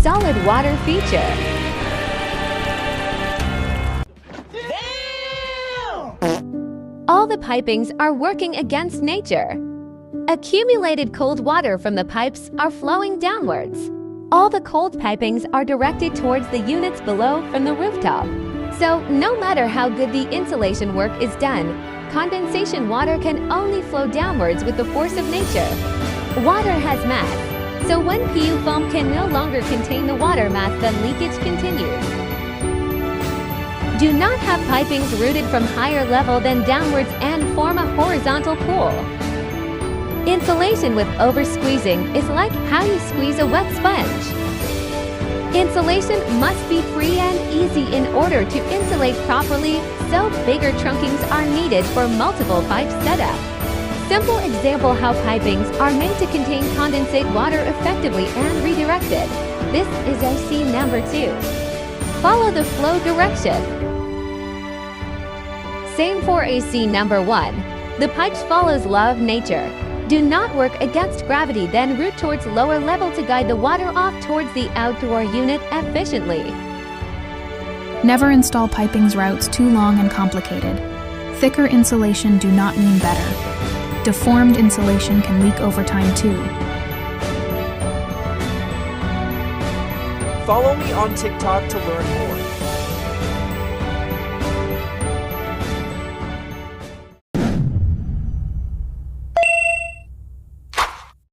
solid water feature. All the pipings are working against nature. Accumulated cold water from the pipes are flowing downwards. All the cold pipings are directed towards the units below from the rooftop. So, no matter how good the insulation work is done, condensation water can only flow downwards with the force of nature. Water has mass, so when PU foam can no longer contain the water mass, then leakage continues. Do not have pipings rooted from higher level than downwards and form a horizontal pool. Insulation with over-squeezing is like how you squeeze a wet sponge. Insulation must be free and easy in order to insulate properly, so bigger trunkings are needed for multiple pipe setup. Simple example how pipings are made to contain condensate water effectively and redirected. This is AC number 2. Follow the flow direction. Same for AC number 1. The pipes follows law of nature. Do not work against gravity, then route towards lower level to guide the water off towards the outdoor unit efficiently. Never install pipings routes too long and complicated. Thicker insulation do not mean better. Deformed insulation can leak over time too. Follow me on TikTok to learn more.